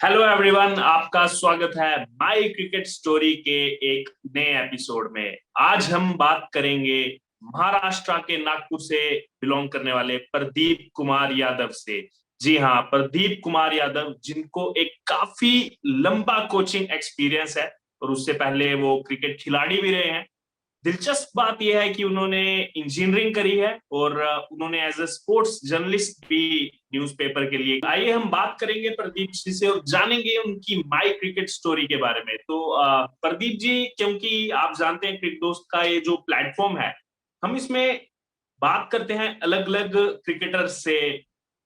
Hello everyone, आपका स्वागत है माय क्रिकेट स्टोरी के एक नए एपिसोड में। आज हम बात करेंगे महाराष्ट्र के नागपुर से बिलोंग करने वाले प्रदीप कुमार यादव से। जी हाँ, प्रदीप कुमार यादव, जिनको एक काफी लंबा कोचिंग एक्सपीरियंस है और उससे पहले वो क्रिकेट खिलाड़ी भी रहे हैं। दिलचस्प बात यह है कि उन्होंने इंजीनियरिंग करी है और उन्होंने एज अ स्पोर्ट्स जर्नलिस्ट भी न्यूज़पेपर के लिए। आइए हम बात करेंगे प्रदीप जी से और जानेंगे उनकी माई क्रिकेट स्टोरी के बारे में। तो प्रदीप जी, क्योंकि आप जानते हैं क्रिकेट दोस्त का ये जो प्लेटफॉर्म है, हम इसमें बात करते हैं अलग अलग क्रिकेटर्स से,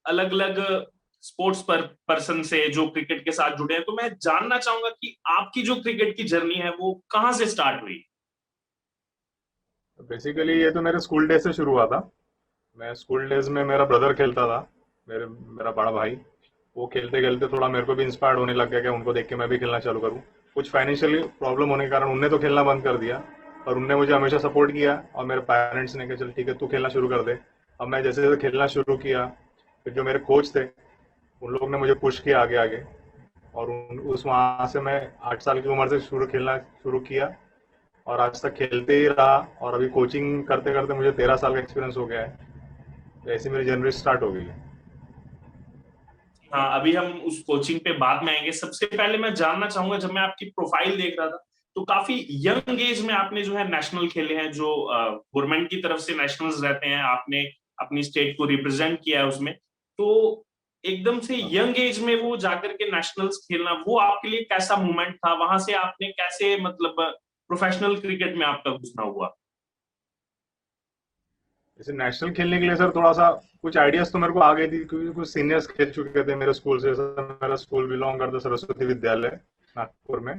अलग अलग स्पोर्ट्स पर्सन से जो क्रिकेट के साथ जुड़े हैं। तो मैं जानना चाहूंगा कि आपकी जो क्रिकेट की जर्नी है वो कहाँ से स्टार्ट हुई। बेसिकली ये तो मेरे स्कूल डेज से शुरू हुआ था। मैं स्कूल डेज में मेरा ब्रदर खेलता था। मेरा बड़ा भाई, वो खेलते खेलते थोड़ा मेरे को भी इंस्पायर्ड होने लग गया कि उनको देख के मैं भी खेलना चालू करूँ। कुछ फाइनेंशियली प्रॉब्लम होने के कारण उनने तो खेलना बंद कर दिया, पर उनने मुझे हमेशा सपोर्ट किया और मेरे पेरेंट्स ने कहा चल ठीक है तू खेलना शुरू कर दे। अब मैं जैसे जैसे खेलना शुरू किया, फिर जो मेरे कोच थे उन लोगों ने मुझे पुश किया आगे आगे। और उस वहाँ से मैं 8 साल की उम्र से शुरू खेलना शुरू किया और आज तक खेलते ही रहा। और अभी कोचिंग करते करते मुझे 13 साल का एक्सपीरियंस हो गया है। तो ऐसी मेरी जर्नी स्टार्ट हो गई है। हाँ, अभी हम उस कोचिंग पे बाद में आएंगे। सबसे पहले मैं जानना चाहूंगा, जब मैं आपकी प्रोफाइल देख रहा था तो काफी यंग एज में आपने जो है नेशनल खेले हैं, जो गवर्नमेंट की तरफ से नेशनल्स रहते हैं, आपने अपनी स्टेट को रिप्रेजेंट किया है उसमें। तो एकदम से हाँ। यंग एज में वो जाकर के नेशनल्स खेलना, वो आपके लिए कैसा मोमेंट था? वहां से आपने कैसे, मतलब प्रोफेशनल क्रिकेट में आपका घुसना हुआ? जैसे नेशनल खेलने के लिए सर थोड़ा सा कुछ आइडियाज तो मेरे को आ गई थी, क्योंकि कुछ सीनियर्स खेल चुके थे मेरे स्कूल से। जैसे मेरा स्कूल बिलोंग करता सरस्वती विद्यालय नागपुर में,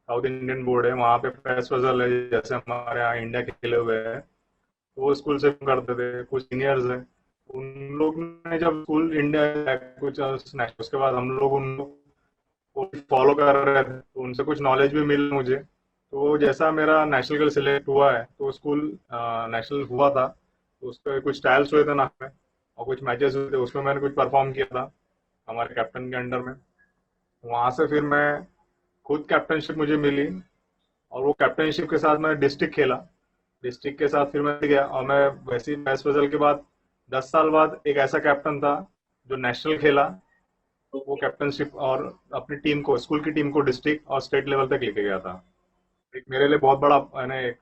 साउथ इंडियन बोर्ड है वहाँ पे। फैस फजल है जैसे हमारे यहाँ इंडिया खेले हुए हैं, तो वो स्कूल से करते थे। कुछ सीनियर्स हैं, उन लोग ने जब स्कूल इंडिया कुछ नेशनल, उसके बाद हम लोग उन वो फॉलो कर रहे थे, तो उनसे कुछ नॉलेज भी मिली मुझे। तो जैसा मेरा नेशनल के लिए सिलेक्ट हुआ है, तो स्कूल नेशनल हुआ था, तो उसके कुछ ट्रायल्स हुए थे ना में, और कुछ मैचेस हुए थे, उसमें मैंने कुछ परफॉर्म किया था हमारे कैप्टन के अंडर में। वहाँ से फिर मैं खुद कैप्टनशिप मुझे मिली, और वो कैप्टनशिप के साथ मैं डिस्ट्रिक्ट खेला। डिस्ट्रिक्ट के साथ फिर मैं गया, और मैं वैसे ही बैच फजल के बाद 10 साल बाद एक ऐसा कैप्टन था जो नेशनल खेला। वो कैप्टनशिप और अपनी टीम को, स्कूल की टीम को डिस्ट्रिक्ट और स्टेट लेवल तक लेके गया था। एक मेरे लिए बहुत बड़ा मैंने एक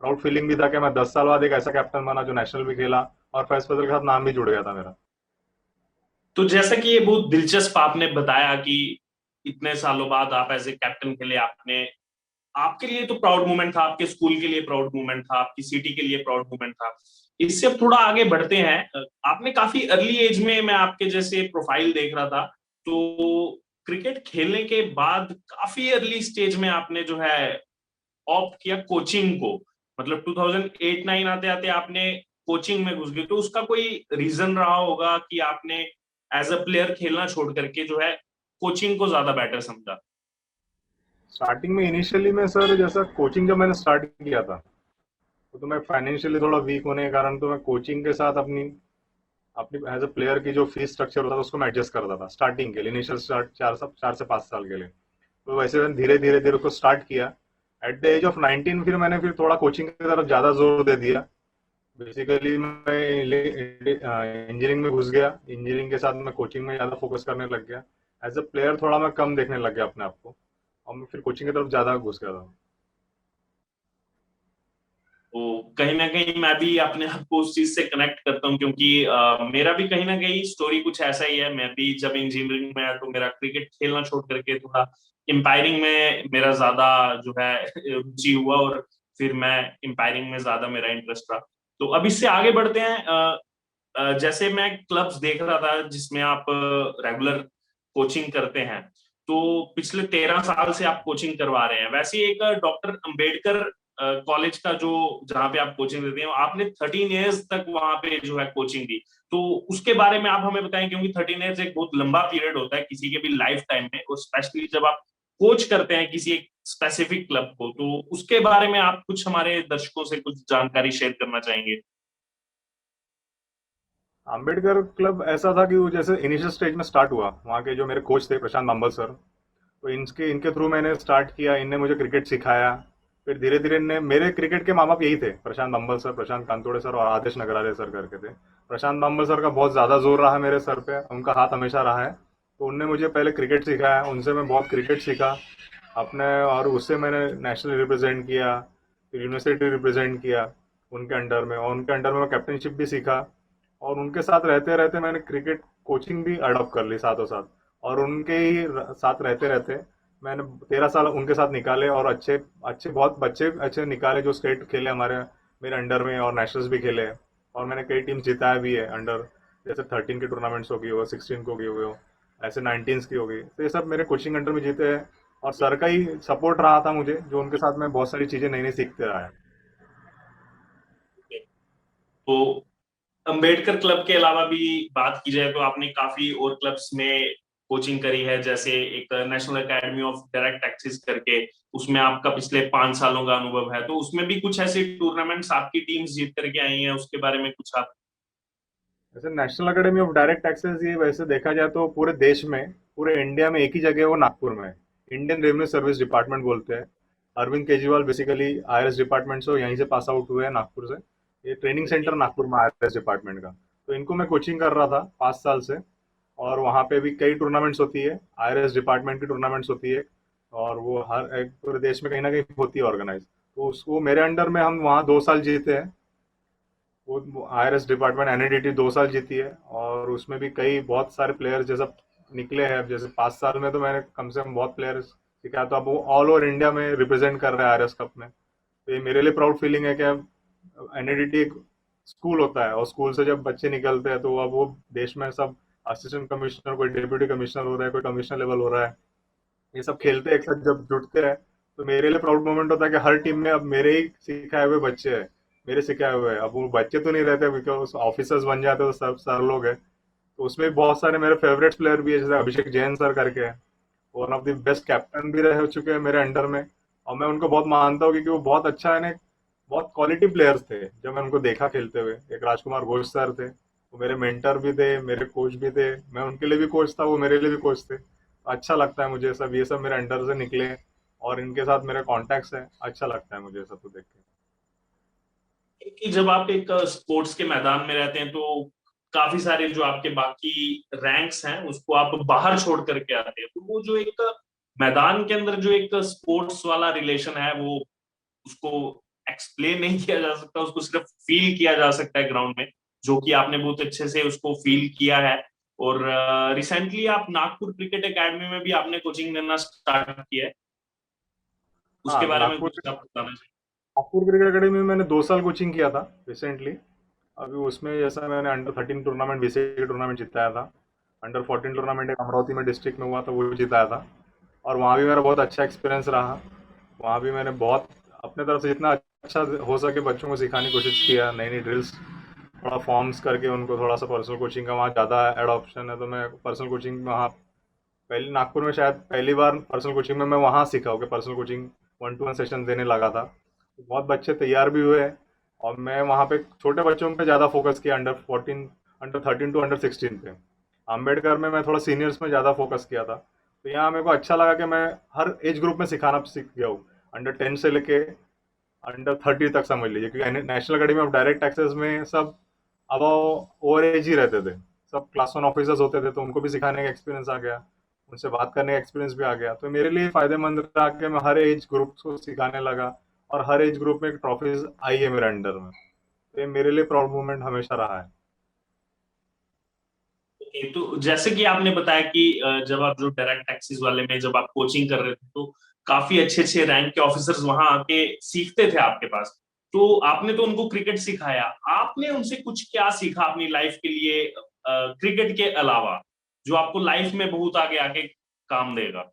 प्राउड फीलिंग भी था कि मैं 10 साल बाद एक ऐसा कैप्टन बना जो नेशनल भी खेला, और फैज फजल के साथ नाम भी जुड़ गया था मेरा। तो जैसा कि ये बहुत दिलचस्प आपने बताया कि इतने सालों बाद आप एज ए कैप्टन के लिए आपने, आपके लिए तो प्राउड मोमेंट था, आपके स्कूल के लिए प्राउड मोमेंट था, आपकी सिटी के लिए प्राउड मोमेंट था। इससे अब थोड़ा आगे बढ़ते हैं। आपने काफी अर्ली एज में, मैं आपके जैसे प्रोफाइल देख रहा था, तो क्रिकेट खेलने के बाद काफी अर्ली स्टेज में आपने जो है ऑप्ट किया कोचिंग को। मतलब 2008-9 आते आते आपने कोचिंग में घुस गए। तो उसका कोई रीजन रहा होगा कि आपने एज अ प्लेयर खेलना छोड़ करके जो है कोचिंग को ज्यादा बेटर समझा। स्टार्टिंग में इनिशियली में सर, जैसा कोचिंग जब मैंने स्टार्ट किया था, तो मैं फाइनेंशियली थोड़ा वीक होने के कारण तो मैं कोचिंग के साथ अपनी अपनी एज अ प्लेयर की जो फीस स्ट्रक्चर होता था उसको मैं एडजस्ट करता था स्टार्टिंग के लिए। इनिशियल स्टार्ट 4 से 5 साल के लिए, तो वैसे मैंने धीरे धीरे धीरे को स्टार्ट किया। एट द एज ऑफ 19 फिर मैंने फिर थोड़ा कोचिंग की तरफ ज़्यादा जोर दे दिया। बेसिकली मैं इंजीनियरिंग में घुस गया, इंजीनियरिंग के साथ मैं कोचिंग में ज़्यादा फोकस करने लग गया। एज अ प्लेयर थोड़ा मैं कम देखने लग गया अपने आप को, और मैं फिर कोचिंग की तरफ ज़्यादा घुस गया था। तो कहीं ना कहीं मैं भी अपने आप को उस चीज से कनेक्ट करता हूँ, क्योंकि मेरा भी कहीं ना कहीं स्टोरी कुछ ऐसा ही है। मैं भी जब इंजीनियरिंग में आया तो मेरा क्रिकेट खेलना छोड़ करके थोड़ा एम्पायरिंग में मेरा ज्यादा जो है रुचि हुआ, और फिर मैं एम्पायरिंग में ज्यादा मेरा इंटरेस्ट रहा। तो अब इससे आगे बढ़ते हैं। जैसे मैं क्लब्स देख रहा था जिसमें आप रेगुलर कोचिंग करते हैं, तो पिछले 13 साल से आप कोचिंग करवा रहे हैं। वैसे एक डॉक्टर अंबेडकर कॉलेज का जो, जहाँ पे आप कोचिंग देते हैं, आपने 13 ईयर्स तक वहां पे जो है कोचिंग दी। तो उसके बारे में आप हमें बताएं, क्योंकि 13 ईयर्स एक बहुत लंबा पीरियड होता है किसी के भी लाइफ टाइम में, और स्पेशली जब आप कोच करते हैं किसी एक स्पेसिफिक क्लब को। तो उसके बारे में आप कुछ हमारे दर्शकों से कुछ जानकारी शेयर करना चाहेंगे? अम्बेडकर क्लब ऐसा था कि वो जैसे इनिशियल स्टेज में स्टार्ट हुआ, वहाँ के जो मेरे कोच थे प्रशांत बांबल सर, तो इनके इनके थ्रू मैंने स्टार्ट किया। इनने मुझे क्रिकेट सिखाया। फिर धीरे धीरे इनने मेरे क्रिकेट के माँ बाप यही थे, प्रशांत बांबल सर, प्रशांत कांतोड़े सर और आदेश नगराले सर करके थे। प्रशांत बांबल सर का बहुत ज़्यादा जोर रहा मेरे सर पे, उनका हाथ हमेशा रहा है। तो उनने मुझे पहले क्रिकेट सिखाया, उनसे मैं बहुत क्रिकेट सीखा अपने, और उससे मैंने नेशनल रिप्रेजेंट किया, फिर यूनिवर्सिटी रिप्रेजेंट किया उनके अंडर में, और उनके अंडर में मैं कैप्टनशिप भी सीखा। और उनके साथ रहते रहते मैंने क्रिकेट कोचिंग भी अडॉप्ट कर ली साथों साथ। और उनके ही साथ रहते रहते मैंने 13 साल उनके साथ निकाले, और अच्छे अच्छे बहुत बच्चे अच्छे निकाले जो स्टेट खेले हमारे मेरे अंडर में, और नेशनल्स भी खेले। और मैंने कई टीम जिताया भी है अंडर, जैसे 13 के टूर्नामेंट्स हो गई हो, 16 को गई हो, ऐसे 19 की हो गई। तो ये सब मेरे कोचिंग अंडर में जीते हैं। और सर का ही सपोर्ट रहा था मुझे, जो उनके साथ मैं बहुत सारी चीजें नई नई सीखते रहा है। तो अंबेडकर क्लब के अलावा भी बात की जाए तो आपने काफी और क्लब्स में कोचिंग करी है, जैसे एक national academy of direct taxes करके, उसमें आपका पिछले 5 सालों का अनुभव है, तो उसमें भी कुछ ऐसे टूर्नामेंट्स आपकी टीम्स जीत करके आई हैं, उसके बारे में कुछ आप। वैसे national academy of direct taxes, ये वैसे देखा जाए तो पूरे देश में, पूरे इंडिया में एक ही जगह है, वो नागपुर में है। इंडियन रेवेन्यू सर्विस डिपार्टमेंट बोलते हैं। Arvind Kejriwal basically IRS department से यहीं से पास आउट हुए हैं, नागपुर से। ये ट्रेनिंग सेंटर नागपुर में आईआरएस डिपार्टमेंट का। तो इनको मैं कोचिंग कर रहा था 5 साल से। और वहाँ पे भी कई टूर्नामेंट्स होती है, आईआरएस डिपार्टमेंट की टूर्नामेंट्स होती है। और वो हर एक पूरे देश में कहीं ना कहीं होती है ऑर्गेनाइज। तो उसको मेरे अंडर में हम वहाँ 2 साल जीते हैं। वो आईआरएस डिपार्टमेंट एनआईडीटी 2 साल जीती है। और उसमें भी कई बहुत सारे प्लेयर्स जैसे निकले हैं, जैसे 5 साल में तो मैंने कम से कम बहुत प्लेयर्स सिखाया। तो अब वो ऑल ओवर इंडिया में रिप्रेजेंट कर रहे हैं आईआरएस कप में। तो ये मेरे लिए प्राउड फीलिंग है कि एनआईडीटी एक स्कूल होता है, और स्कूल से जब बच्चे निकलते हैं तो अब वो देश में सब असिस्टेंट कमिश्नर, कोई डिप्यूटी कमिश्नर हो रहा है, कोई कमिश्नर लेवल हो रहा है, ये सब खेलते हैं एक साथ जब जुटते हैं। तो मेरे लिए प्राउड मोमेंट होता है कि हर टीम में अब मेरे ही सिखाए हुए बच्चे हैं, मेरे सिखाए हुए हैं। अब वो बच्चे तो नहीं रहते, बिकॉज ऑफिसर्स बन जाते तो सब सर लोग हैं। तो उसमें बहुत सारे मेरे फेवरेट प्लेयर भी है, जैसे अभिषेक जैन सर करके है, one of the best captain भी रह चुके हैं मेरे अंडर में। और मैं उनको बहुत मानता हूँ, क्योंकि वो बहुत अच्छा है ना, बहुत क्वालिटी प्लेयर्स थे जब मैं उनको देखा खेलते हुए। एक राजकुमार घोष सर थे, वो मेरे मेंटर भी थे, मेरे कोच भी थे। मैं उनके लिए भी कोच था, वो मेरे लिए भी कोच थे। अच्छा लगता है मुझे सब, ये सब मेरे अंडर से निकले, और इनके साथ मेरे कॉन्टेक्ट्स हैं। अच्छा लगता है मुझे ये सब तो देख के। कि जब आप एक स्पोर्ट्स के मैदान में रहते हैं तो काफी सारे जो आपके बाकी रैंक्स हैं उसको आप बाहर छोड़ करके आते हैं, तो वो जो एक मैदान के अंदर जो एक स्पोर्ट्स वाला रिलेशन है, वो उसको एक्सप्लेन नहीं किया जा सकता, उसको सिर्फ फील किया जा सकता है ग्राउंड में, जो कि आपने बहुत अच्छे से उसको फील किया है। और रिसेंटली आप नागपुर क्रिकेट एकेडमी में भी आपने कोचिंग देना स्टार्ट किया है, हाँ, उसके बारे में नागपुर कुछ आप बताना चाहिए। नागपुर क्रिकेट अकेडमी में मैंने 2 साल कोचिंग किया था रिसेंटली। अभी उसमें जैसा मैंने अंडर 13 टूर्नामेंट, बीसीए टूर्नामेंट जिताया था। अंडर 14 टूर्नामेंट एक अमरावती में डिस्ट्रिक्ट में हुआ था, वो जिताया था। और वहाँ भी मेरा बहुत अच्छा एक्सपीरियंस रहा। वहाँ भी मैंने बहुत अपने तरफ से जितना अच्छा हो सके बच्चों को सिखाने की कोशिश किया, नई नई ड्रिल्स, थोड़ा फॉर्म्स करके उनको, थोड़ा सा पर्सनल कोचिंग का वहाँ ज़्यादा एडॉप्शन है, तो मैं पर्सनल कोचिंग वहाँ पहले नागपुर में शायद पहली बार पर्सनल कोचिंग में मैं वहाँ सीखा हूँ कि पर्सनल कोचिंग 1-to-1 सेशन देने लगा था। बहुत बच्चे तैयार भी हुए। और मैं वहाँ पे छोटे बच्चों पे ज़्यादा फोकस किया, अंडर 14, अंडर 13 to अंडर 16 पे। अम्बेडकर में मैं थोड़ा सीनियर्स में ज़्यादा फोकस किया था। तो यहाँ मेरे को अच्छा लगा कि मैं हर एज ग्रुप में सिखाना सीख गया हूँ, अंडर 10 से लेके अंडर 30 तक समझ लीजिए, क्योंकि national academy of direct taxes में सब अब ओवर एज ही रहते थे, सब क्लास 1 ऑफिसर्स होते थे, तो उनको भी सिखाने का एक्सपीरियंस आ गया, उनसे बात करने का एक्सपीरियंस भी आ गया। तो मेरे लिए फायदेमंद रहा कि मैं हर एज ग्रुप को सिखाने लगा। और हर एज ग्रुप में ट्रॉफीज आई है मेरे अंडर में। तो ये मेरे लिए प्राउड मोमेंट हमेशा रहा है। तो जैसे कि आपने बताया कि जब आप जो डायरेक्ट टैक्सीज वाले में जब आप कोचिंग कर रहे थे तो काफी अच्छे अच्छे रैंक के ऑफिसर्स वहां आके सीखते थे आपके पास, तो आपने तो उनको क्रिकेट सिखाया, आपने उनसे कुछ क्या सीखा अपनी लाइफ के लिए क्रिकेट के अलावा, जो आपको लाइफ में बहुत आगे आके काम देगा।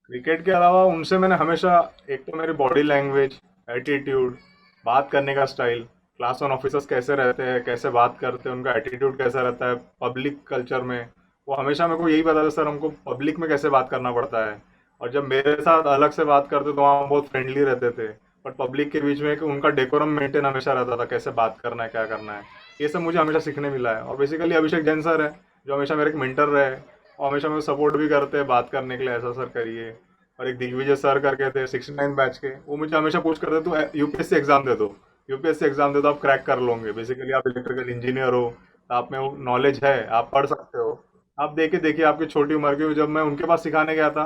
क्रिकेट के अलावा उनसे मैंने हमेशा, एक तो मेरी बॉडी लैंग्वेज, एटीट्यूड, बात करने का स्टाइल, क्लास 1 ऑफिसर्स कैसे रहते हैं, कैसे बात करते हैं, उनका एटीट्यूड कैसा रहता है पब्लिक कल्चर में, वो हमेशा मेरे को यही बताता सर हमको पब्लिक में कैसे बात करना पड़ता है। और जब मेरे साथ अलग से बात करते तो वहाँ बहुत फ्रेंडली रहते थे, बट पब्लिक के बीच में कि उनका डेकोरम मेंटेन हमेशा रहता था, कैसे बात करना है, क्या करना है। ये सब मुझे हमेशा सीखने मिला है। और बेसिकली अभिषेक जैन सर है जो हमेशा मेरे एक मेंटर रहे और हमेशा मुझे सपोर्ट भी करते हैं बात करने के लिए, ऐसा सर करिए। और एक दिग्विजय सर करके थे 69 बैच के, वो मुझे हमेशा पूछ करते तू यूपीएससी एग्जाम दे दो, यूपीएससी एग्जाम दे दो, आप क्रैक कर लोगे। बेसिकली आप इलेक्ट्रिकल इंजीनियर हो, आप में वो नॉलेज है, आप पढ़ सकते हो। आप देखिए देखिए आपकी छोटी उम्र की, जब मैं उनके पास सिखाने गया था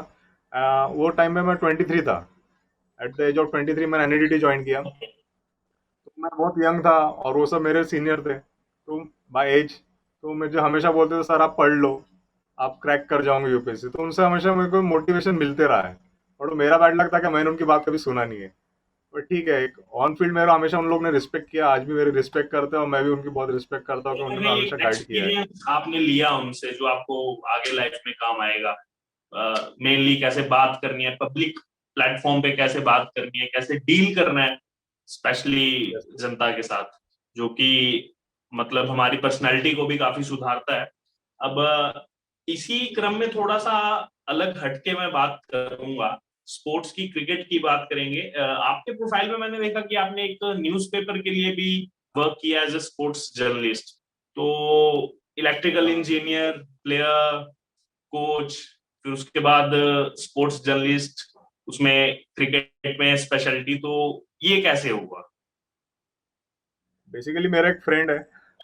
वो टाइम में मैं 23 था। एट द एज ऑफ 23 मैंने एनईडीटी ज्वाइन किया। तो मैं बहुत यंग था और वो सब मेरे सीनियर थे तो बाय एज, तो मुझे हमेशा बोलते थे सर आप पढ़ लो, आप क्रैक कर जाओगे यूपीएससी। तो उनसे हमेशा मेरे को मोटिवेशन मिलते रहा है। और वो मेरा बैड लक था कि मैंने उनकी बात कभी सुना नहीं है। पर ठीक है, एक ऑन फील्ड मेरा हमेशा उन लोग ने रिस्पेक्ट किया, आज भी मेरी रिस्पेक्ट करते हैं और मैं भी उनकी बहुत रिस्पेक्ट करता हूँ कि कहीं ना उन्होंने कहीं हमेशा गाइड किया है। एक्सपीरियंस आपने लिया उनसे जो आपको आगे लाइफ में काम आएगा। मेनली कैसे बात करनी है पब्लिक प्लेटफॉर्म पे, कैसे बात करनी है, कैसे डील करना है स्पेशली Yes. जनता के साथ, जो कि मतलब हमारी पर्सनालिटी को भी काफी सुधारता है। अब इसी क्रम में थोड़ा सा अलग हटके मैं बात करूंगा, स्पोर्ट्स की, क्रिकेट की बात करेंगे। आपके प्रोफाइल में मैंने देखा कि आपने एक न्यूज़पेपर के लिए भी वर्क किया एज ए स्पोर्ट्स जर्नलिस्ट। तो इलेक्ट्रिकल हाँ, इंजीनियर, प्लेयर, कोच, फिर उसके बाद स्पोर्ट्स जर्नलिस्ट, उसमें क्रिकेट में स्पेशलिटी, तो ये कैसे हुआ? बेसिकली मेरा एक फ्रेंड है,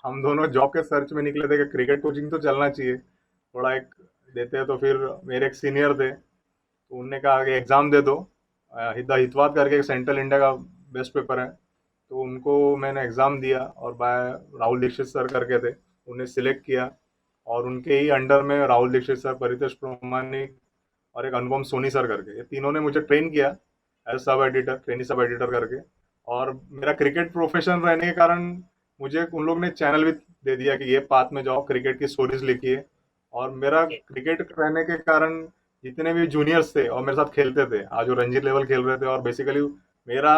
हम दोनों जॉब के सर्च में निकले थे कि क्रिकेट कोचिंग तो चलना चाहिए, थोड़ा एक देते हैं। तो फिर मेरे एक सीनियर थे तो उनने कहा कि एग्ज़ाम दे दो। हितवाद करके एक सेंट्रल इंडिया का बेस्ट पेपर है, तो उनको मैंने एग्ज़ाम दिया और बाय राहुल दीक्षित सर करके थे, उन्हें सिलेक्ट किया। और उनके ही अंडर में राहुल दीक्षित सर, परितोष प्रोमानिक और एक अनुपम सोनी सर करके, ये तीनों ने मुझे ट्रेन किया as sub editor, trainee sub editor करके। और मेरा क्रिकेट प्रोफेशन रहने के कारण मुझे उन लोग ने चैनल भी दे दिया कि ये पाथ में जाओ, क्रिकेट की स्टोरीज लिखिए। और मेरा क्रिकेट रहने के कारण जितने भी जूनियर्स थे और मेरे साथ खेलते थे, आज वो रणजी लेवल खेल रहे थे। और बेसिकली मेरा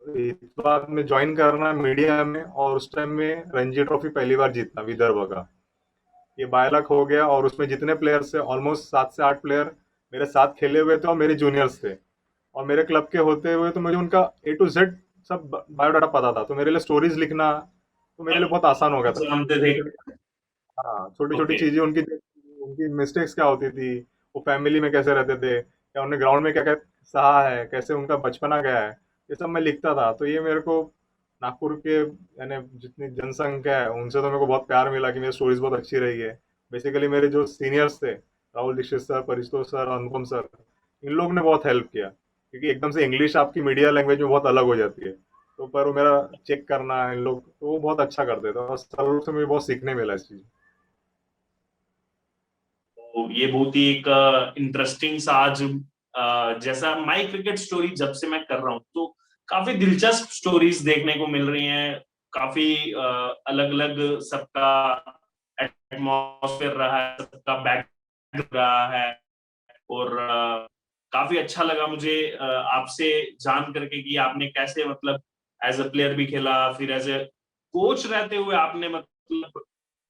इस बात में ज्वाइन करना मीडिया में, और उस टाइम में रणजी ट्रॉफी पहली बार जीतना विदर्भ का, ये बायलक हो गया। और उसमें जितने प्लेयर्स थे ऑलमोस्ट 7 से 8 प्लेयर मेरे साथ खेले हुए थे और मेरे जूनियर्स थे। और मेरे क्लब के होते हुए तो मुझे उनका A to Z सब बायोडाटा पता था, तो मेरे लिए स्टोरीज लिखना तो मेरे लिए बहुत आसान हो गया था। जानते थे। छोटी छोटी, हाँ छोटी छोटी ओके। चीजें उनकी, उनकी मिस्टेक्स क्या होती थी, वो फैमिली में कैसे रहते थे, या उन्हें ग्राउंड में क्या क्या सहा है, कैसे उनका बचपना गया है, ये सब मैं लिखता था। तो ये मेरे को नागपुर के यानी जितनी जनसंख्या है उनसे तो मेरे को बहुत प्यार मिला कि मेरी स्टोरीज बहुत अच्छी रही है। बेसिकली मेरे जो सीनियर्स थे, राहुल दीक्षित सर, परितोष सर, अनुपम सर, इन लोग ने बहुत हेल्प किया, क्योंकि एकदम से इंग्लिश आपकी मीडिया लैंग्वेज में बहुत अलग हो जाती है। तो पर वो मेरा चेक करना इन लोग तो वो बहुत अच्छा करते थे और सर लोग से मुझे बहुत सीखने मिला इस चीज। तो ये बहुत ही एक इंटरेस्टिंग सा आज जैसा माई क्रिकेट स्टोरी जब से मैं कर रहा हूँ तो काफी दिलचस्प स्टोरीज देखने को मिल रही हैं। काफी अलग अलग सबका एटमॉस्फेयर रहा है, सबका बैकग्राउंड रहा है। और काफी अच्छा लगा मुझे आपसे जान करके कि आपने कैसे मतलब एज अ प्लेयर भी खेला, फिर एज ए कोच रहते हुए आपने मतलब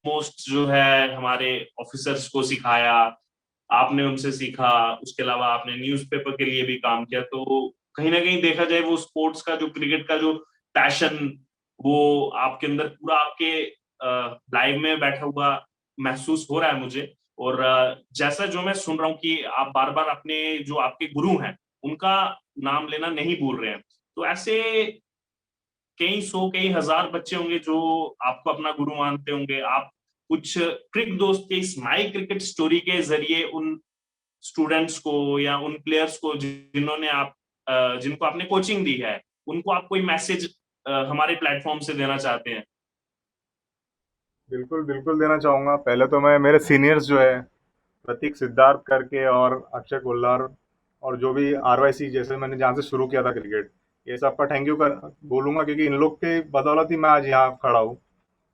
मोस्ट जो है हमारे ऑफिसर्स को सिखाया, आपने उनसे सीखा। उसके अलावा आपने न्यूज़पेपर के लिए भी काम किया। तो कहीं ना कहीं देखा जाए वो स्पोर्ट्स का जो, क्रिकेट का जो पैशन, वो आपके अंदर पूरा आपके लाइव में बैठा हुआ महसूस हो रहा है मुझे। और जैसा जो मैं सुन रहा हूँ कि आप बार बार अपने जो आपके गुरु हैं उनका नाम लेना नहीं भूल रहे हैं, तो ऐसे कई सौ कई हजार बच्चे होंगे जो आपको अपना गुरु मानते होंगे। आप कुछ क्रिक दोस्त के इस माई क्रिकेट स्टोरी के जरिए उन स्टूडेंट्स को या उन प्लेयर्स को जिन्होंने आप जिनको आपने कोचिंग दी है, उनको आप कोई मैसेज हमारे प्लेटफॉर्म से देना चाहते हैं? बिल्कुल बिल्कुल देना चाहूंगा। पहले तो मैं मेरे सीनियर्स जो है, प्रतीक सिद्धार्थ करके और अक्षय कोल्लार, और जो भी RYC जैसे मैंने जहाँ से शुरू किया था क्रिकेट, ये सबका थैंक यू कर बोलूंगा, क्योंकि इन लोग के बदौलत ही मैं आज यहाँ खड़ा हूँ।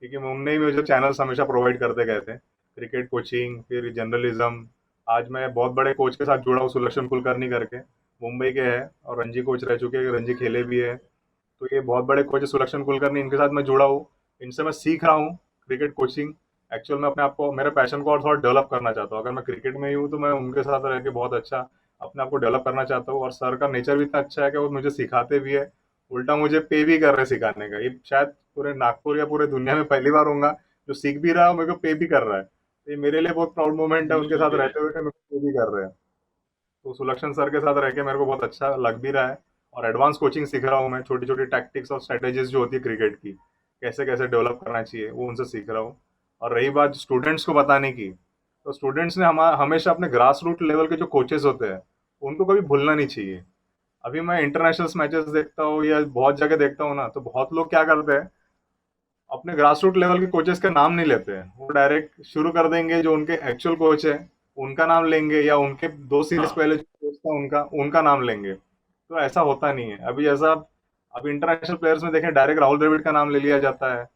क्योंकि उनने ही मुझे चैनल्स हमेशा प्रोवाइड करते गए थे, क्रिकेट कोचिंग, फिर जर्नलिज्म। आज मैं बहुत बड़े कोच के साथ जुड़ा हूँ, सुलक्षण कुलकर्णी करके, मुंबई के हैं और रणजी कोच रह चुके हैं, रणजी खेले भी है। तो ये बहुत बड़े कोच है सुलक्षण कुलकर्णी, इनके साथ मैं जुड़ा हूँ, इनसे मैं सीख रहा हूँ क्रिकेट कोचिंग। एक्चुअल में अपने आप को, मेरे पैशन को और थोड़ा डेवलप करना चाहता हूँ। अगर मैं क्रिकेट में ही हूँ तो मैं उनके साथ रह के बहुत अच्छा अपने आप को डेवलप करना चाहता हूँ। और सर का नेचर भी इतना अच्छा है कि वो मुझे सिखाते भी है, उल्टा मुझे पे भी कर रहे सिखाने का। ये शायद पूरे नागपुर या पूरे दुनिया में पहली बार होगा जो सीख भी रहा है और मेरे को पे भी कर रहा है। तो ये मेरे लिए बहुत प्राउड मोमेंट है उनके बिल्कुल साथ बिल्कुल। रहते हुए कि मेरे को पे भी कर रहे हैं। तो सुलक्षण सर के साथ रह के मेरे को बहुत अच्छा लग भी रहा है। और एडवांस कोचिंग सीख रहा हूँ मैं, छोटी छोटी टैक्टिक्स और स्ट्रेटेजीज जो होती है क्रिकेट की, कैसे कैसे डेवलप करना चाहिए, वो उनसे सीख रहा हूँ। और रही बात स्टूडेंट्स को बताने की, तो स्टूडेंट्स ने हमेशा अपने ग्रास रूट लेवल के जो कोचेस होते हैं उनको कभी भूलना नहीं चाहिए। अभी मैं इंटरनेशनल मैचेस देखता हूँ या बहुत जगह देखता हूँ ना, तो बहुत लोग क्या करते हैं, अपने ग्रास रूट लेवल के कोचेस का नाम नहीं लेते हैं, वो डायरेक्ट शुरू कर देंगे जो उनके एक्चुअल कोच है उनका नाम लेंगे, या उनके 2 सीरीज हाँ पहले जो कोच था उनका उनका नाम लेंगे। तो ऐसा होता नहीं है अभी ऐसा। अब इंटरनेशनल प्लेयर्स में देखें, डायरेक्ट राहुल द्रविड़ का नाम ले लिया जाता है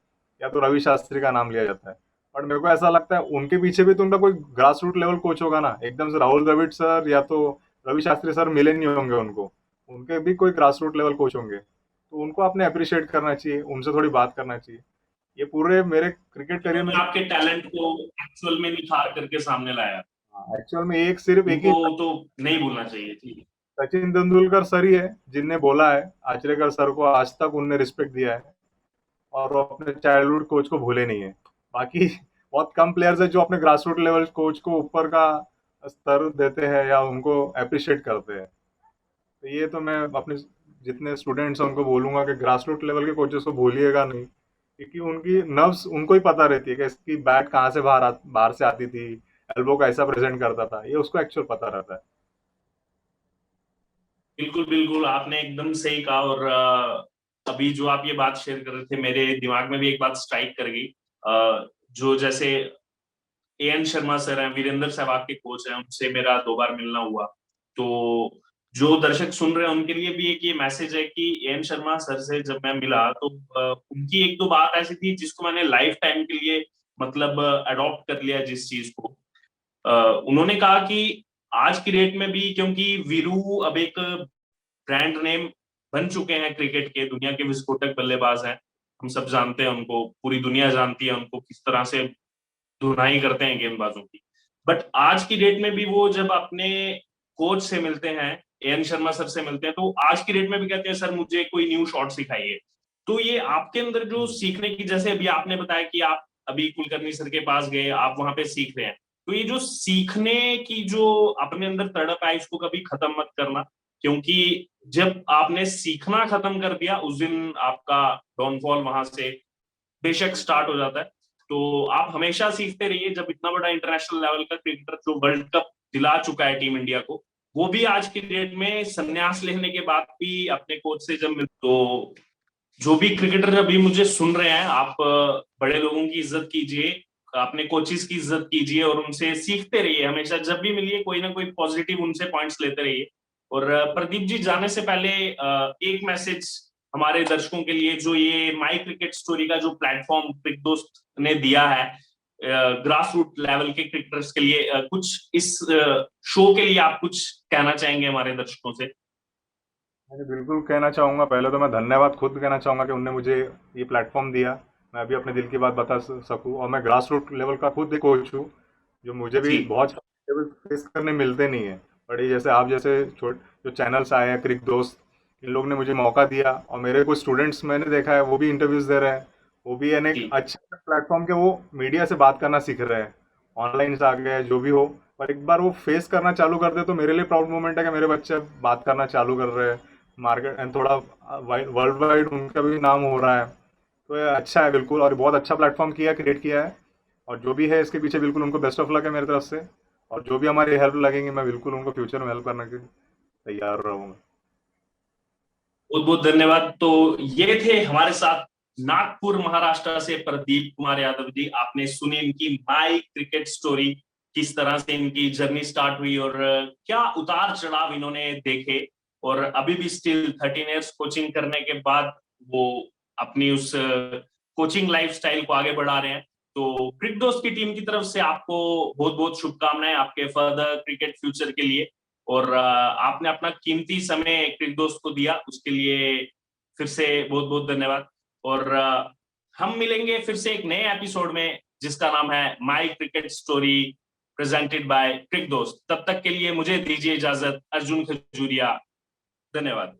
या तो रवि शास्त्री का नाम लिया जाता है। बट मेरे को ऐसा लगता है उनके पीछे भी तो उनका कोई ग्रास रूट लेवल कोच होगा ना, एकदम से राहुल द्रविड़ सर या तो रवि शास्त्री सर मिले नहीं होंगे उनको, उनके भी कोई ग्रास रूट लेवल कोच होंगे। तो उनको आपने अप्रिशिएट करना चाहिए, उनसे थोड़ी बात करना चाहिए। ये पूरे मेरे क्रिकेट करियर में उन्होंने आपके टैलेंट को एक्चुअल में निखार करके सामने लाया। एक्चुअल में एक सिर्फ एक उनको ही तो नहीं भूलना चाहिए थी। सचिन तेंदुलकर सर ही है जिनने बोला है आचरेकर सर को, आज तक उनने रिस्पेक्ट दिया है और वो अपने चाइल्डहुड कोच को भूले नहीं है। बाकी बहुत कम प्लेयर्स है जो अपने ग्रास रूट लेवल कोच को ऊपर का स्तर देते हैं या उनको अप्रिशिएट करते हैं। तो ये तो मैं अपने जितने स्टूडेंट्स हैं उनको बोलूंगा कि ग्रास रूट लेवल के कोचेस को भूलिएगा नहीं, क्योंकि उनकी नर्व्स उनको ही पता रहती है कि इसकी बैट कहाँ से बाहर से आती थी, एल्बो कैसा प्रेजेंट करता था, ये उसको एक्चुअल पता रहता है। बिल्कुल बिल्कुल, आपने एकदम सही कहा। और अभी जो आप ये बात शेयर कर रहे थे, मेरे दिमाग में भी एक बात स्ट्राइक कर गई। जो जैसे एएन शर्मा सर हैं, वीरेंद्र सहवाग के कोच हैं, उनसे मेरा 2 बार मिलना हुआ। तो जो दर्शक सुन रहे हैं उनके लिए भी एक ये मैसेज है कि एएन शर्मा सर से जब मैं मिला तो उनकी 1-2 बात ऐसी थी जिसको मैंने लाइफ टाइम के लिए मतलब अडॉप्ट कर लिया जिस चीज को। उन्होंने कहा कि आज की डेट में भी, क्योंकि वीरू अब एक ब्रांड नेम बन चुके हैं क्रिकेट के, दुनिया के विस्फोटक बल्लेबाज हैं, हम सब जानते हैं उनको, पूरी दुनिया जानती है उनको किस तरह से धुनाई करते हैं गेंदबाजों की। बट आज की डेट में भी वो जब अपने कोच से मिलते हैं, एएन शर्मा सर से मिलते हैं, तो आज की डेट में भी कहते हैं सर मुझे कोई न्यू शॉट सिखाइए। तो ये आपके अंदर जो सीखने की, जैसे अभी आपने बताया कि आप अभी कुलकर्णी सर के पास गए, आप वहां पे सीख रहे हैं, तो ये जो सीखने की जो अपने अंदर तड़प है इसको कभी खत्म मत करना, क्योंकि जब आपने सीखना खत्म कर दिया उस दिन आपका डाउनफॉल वहां से बेशक स्टार्ट हो जाता है। तो आप हमेशा सीखते रहिए। जब इतना बड़ा इंटरनेशनल लेवल का क्रिकेटर जो वर्ल्ड कप दिला चुका है टीम इंडिया को, वो भी आज की डेट में संन्यास लेने के बाद भी अपने कोच से जब मिल, तो जो भी क्रिकेटर अभी मुझे सुन रहे हैं, आप बड़े लोगों की इज्जत कीजिए, अपने कोचेस की इज्जत कीजिए और उनसे सीखते रहिए। हमेशा जब भी मिलिए कोई ना कोई पॉजिटिव उनसे पॉइंट्स लेते रहिए। और प्रदीप जी, जाने से पहले एक मैसेज हमारे दर्शकों के लिए, जो ये माई क्रिकेट स्टोरी का जो प्लेटफॉर्म क्रिक दोस्त ने दिया है ग्रास रूट लेवल के क्रिकेटर्स के लिए, कुछ इस शो के लिए आप कुछ कहना चाहेंगे हमारे दर्शकों से? मैं बिल्कुल कहना चाहूँगा, पहले तो मैं धन्यवाद खुद कहना चाहूँगा कि उनने मुझे ये प्लेटफॉर्म दिया, मैं अभी अपने दिल की बात बता सकूँ। और मैं ग्रास रूट लेवल का खुद एक कोच हूँ, जो मुझे भी जी बहुत फेस करने मिलते नहीं है। बट ये जैसे आप जैसे छोट जो चैनल्स आए हैं क्रिक दोस्त, इन लोग ने मुझे मौका दिया और मेरे कुछ स्टूडेंट्स मैंने देखा है वो भी इंटरव्यूज दे रहे हैं, वो भी यानी एक जी। अच्छा प्लेटफॉर्म के वो मीडिया से बात करना सीख रहे हैं, ऑनलाइन आ गए जो भी हो। पर एक बार वो फेस करना चालू कर दे तो मेरे लिए प्राउड मोमेंट है कि मेरे बच्चे अब बात करना चालू कर रहे हैं, मार्केट एंड थोड़ा वर्ल्ड वाइड उनका भी नाम हो रहा है। तो ये अच्छा है बिल्कुल, और बहुत अच्छा प्लेटफॉर्म किया क्रिएट किया है। और जो भी है इसके पीछे बिल्कुल उनको बेस्ट ऑफ लक है मेरी तरफ से। और जो भी हमारी हेल्प लगेंगे मैं बिल्कुल उनको फ्यूचर में हेल्प करने के तैयार रहूँगा। बहुत बहुत धन्यवाद। तो ये थे हमारे साथ नागपुर महाराष्ट्र से प्रदीप कुमार यादव जी। आपने सुनी इनकी माई क्रिकेट स्टोरी, किस तरह से इनकी जर्नी स्टार्ट हुई और क्या उतार चढ़ाव इन्होंने देखे। और अभी भी स्टिल 13 इयर्स कोचिंग करने के बाद वो अपनी उस कोचिंग लाइफस्टाइल को आगे बढ़ा रहे हैं। तो क्रिक दोस्त की टीम की तरफ से आपको बहुत बहुत शुभकामनाएं आपके फर्दर क्रिकेट फ्यूचर के लिए। और आपने अपना कीमती समय क्रिक दोस्त को दिया, उसके लिए फिर से बहुत बहुत धन्यवाद। और हम मिलेंगे फिर से एक नए एपिसोड में जिसका नाम है my cricket story presented by क्रिक दोस्त। तब तक के लिए मुझे दीजिए इजाजत, अर्जुन खजूरिया। धन्यवाद।